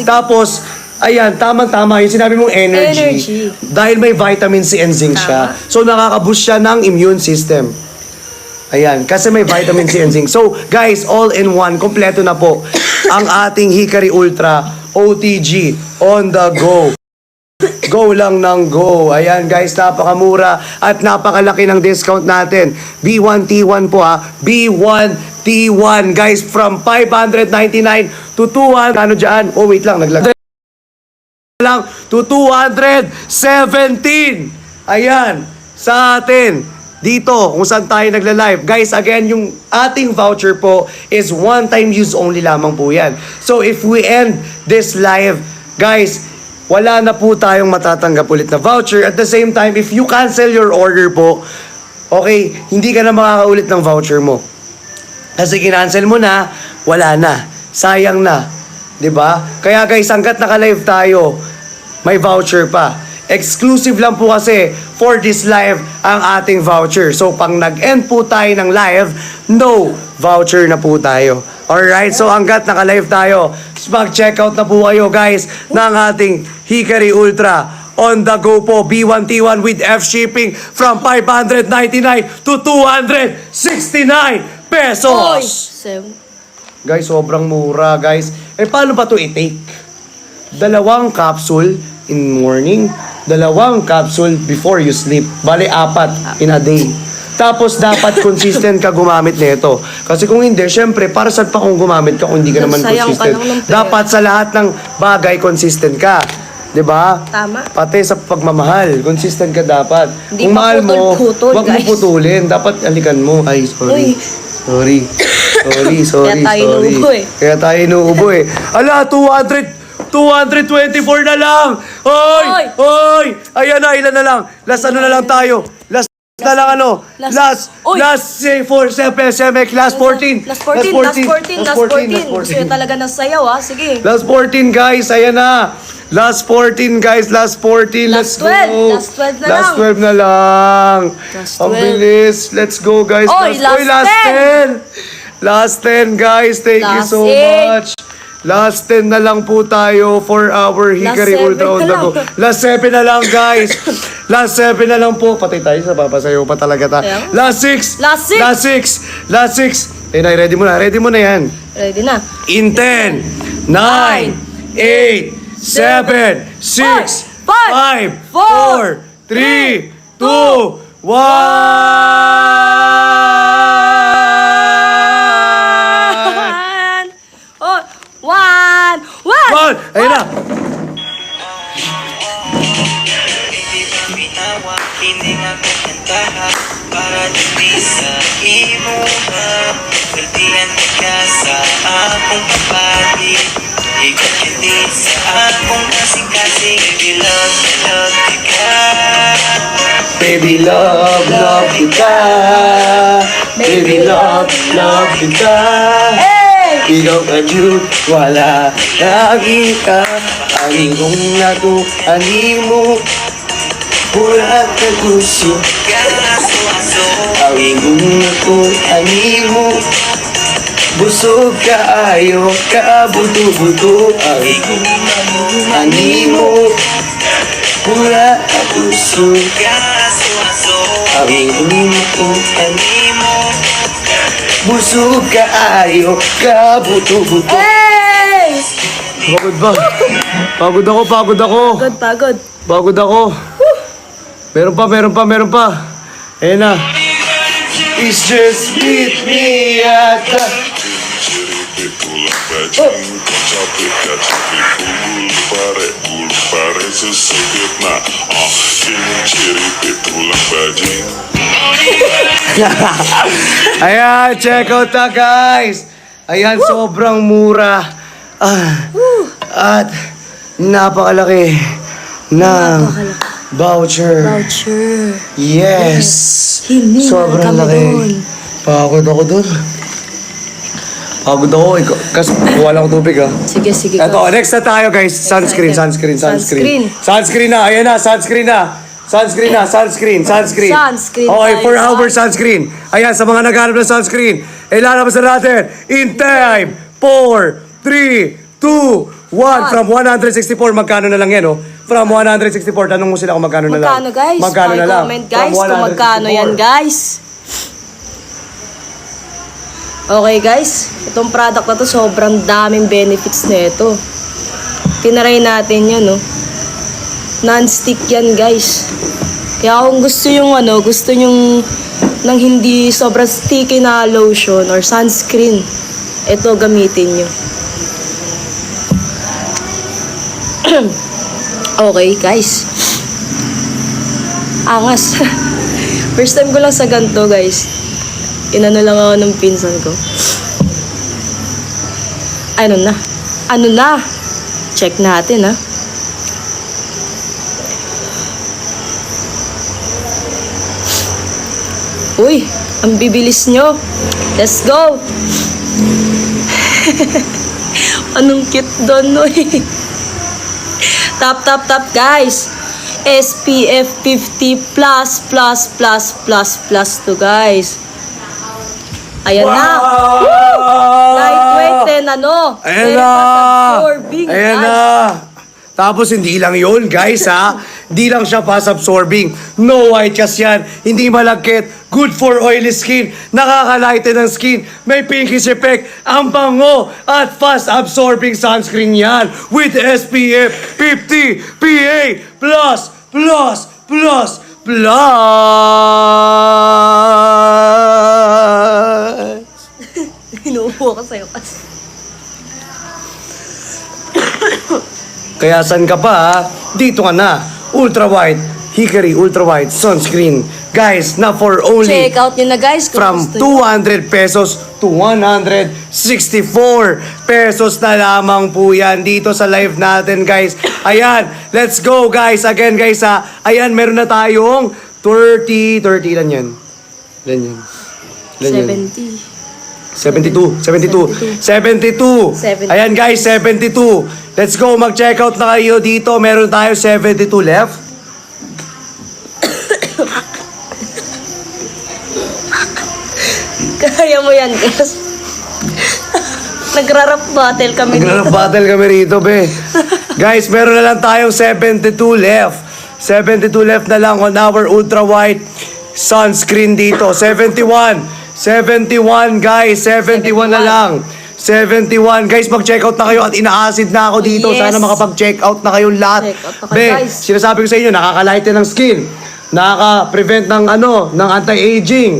Tapos, ayan, tamang-tama yung sinabi mong energy. Dahil may vitamin C and zinc siya. So, nakaka-boost siya ng immune system. Ayan, kasi may vitamin C and zinc. So, guys, all in one, kompleto na po ang ating Hikari Ultra OTG on the go. Go lang ng go. Ayan guys, napakamura at napakalaki ng discount natin. B1T1 po ha. B1T1 guys, from 599 to 200. Ano dyan? Oh wait lang, naglagay lang to 217. Ayan, sa atin. Dito, kung saan tayo nagla-live. Guys, again, yung ating voucher po is one-time use only lamang po yan. So if we end this live, guys, wala na po tayong matatanggap ulit na voucher. At the same time, if you cancel your order po, okay, hindi ka na makakaulit ng voucher mo. Kasi kinancel mo na, wala na. Sayang na. 'Di ba? Kaya guys, hanggat naka-live tayo, may voucher pa. Exclusive lang po kasi for this live ang ating voucher. So, pag nag-end po tayo ng live, no voucher na po tayo. Alright, so hanggat naka-live tayo, mag-checkout na po kayo guys ng ating Hikari Ultra on the go po, B1T1 with F shipping from 599 to 269 pesos. Guys, sobrang mura guys. Eh paano ba to i-take? 2 capsule in morning, 2 capsule before you sleep. Bale, 4 in a day. Tapos dapat consistent ka gumamit nito. Kasi kung hindi, syempre, para saan pa kung gumamit ka kung hindi ka naman consistent? Dapat sa lahat ng bagay, consistent ka. 'Di ba? Tama. Pati sa pagmamahal, consistent ka dapat. Hindi kung mahal mo, putol-putol, wag mo putulin. Dapat alikan mo. Ay, sorry. Uy. Sorry. Kaya tayo inuubo eh. Kaya tayo inuubo eh. Ala, 224 na lang. Hoy! Ayan na, ilan na lang. Last ano na lang tayo. Last na lang ano. Last say for Semek. Last 14. Last 14. Gusto nyo talaga ng sayaw ha. Sige. Last 14 guys. Ayan na. Last 14 guys. Last 14. Let's go. Last 12 na lang. Last 12 na lang. Last Ang 12. bilis. Let's go guys. Last 10. Last 10 guys. Thank you Last so 8. much. Last 10 na lang po tayo for our Hikari Ultra on the go. Last 7 na lang guys. Last 7 na lang po. Patay tayo sa papasayo pa talaga ta. Last 6. Last 6. Eh, ready mo na yan. Ready na. In 10, 9, 8, 7, 6, 5, 4, 3, 2, 1. Ayun na. Kining ako kantaha para dili sa imo ha. Perdihan ka sa akong kapati. Ikaw hindi sa akong kasing-kasing. Baby love kita. Baby love kita. Ikaw ka Jude, wala lagi ka. Aling kong nato, aling mo. Pura ka gusto. Aling kong nato, aling mo. Busog ka ayo, ka buto-buto. Aling kong nato, aling mo. Pura ka gusto. Aling kong nato, aling mo. Busog ka ayo, ka buto-buto. Hey! Pagod ba? Pagod ako. Pagod ako. Meron pa. Ayan na. It's just meet me at the... Ayan, check out na guys. Ayan, sobrang mura. At napakalaki ng voucher. Yes. Sobrang laki. Pagod ako dun. Kasi kuha lang ako tubig ha. Sige. Ito, next na tayo guys. Sunscreen na. Ayan na, sunscreen na. Okay, for our sunscreen. Ayan, sa mga naghanap ng sunscreen, ilalabas na natin in time. 4, 3, 2, From 164, magkano na lang yan, oh? From 164, tanong mo sila kung magkano na lang. Magkano guys? Magkano na lang? Comment guys From kung magkano 164. yan guys. Okay guys, itong product na to sobrang daming benefits na ito. Tinaray natin yan, no? Non-stick yan guys. Kaya kung gusto yung nang hindi sobrang sticky na lotion or sunscreen, ito gamitin nyo. Okay guys. Angas. First time ko lang sa ganito guys. Inano lang ako ng pinsan ko. Ano na? Check natin ha. Uy, ang bibilis nyo. Let's go. Anong cute doon, no? Tap guys. SPF 50 plus to guys. Ayan na. Lightweight and ano. Ayan very na. fast-absorbing, Ayan guys. na. Tapos hindi lang yun, guys, ha? Hindi lang siya fast-absorbing. No white kasi yan. Hindi malagkit. Good for oily skin. Nakakalighten ng skin. May pinkish effect. Ang bango at fast-absorbing sunscreen yan. With SPF 50 PA++++. Inuubo ko sa'yo kasi. Kaya saan ka pa, ha? Dito ka na. Ultra White Hickory Ultra White Sunscreen. Guys, na for only Check out nyo na guys kung from gusto nyo. 200 pesos to 164 pesos na lamang po yan dito sa live natin, guys. Ayan, let's go, guys. Again, guys, ha. Ayan, meron na tayong 30 ilan yan? Ilan yan? Ilan yan? 72. 70. Ayan guys, 72. Let's go, mag-check out na kayo dito. Meron tayo 72 left. Kaya mo yan guys. Nagra-rap battle kami dito. Nagla-battle kami rito, be. Guys, meron na lang tayong 72 left. 72 left na lang on our ultra white sunscreen dito. 71 guys. 71 na lang. 71. Guys, mag-check out na kayo at ina-acid na ako dito. Yes. Sana makapag-check out na kayong lahat. Check out na kayo, Be, guys. sinasabi ko sa inyo, nakaka-lighten ng skin. Nakaka-prevent ng ng anti-aging.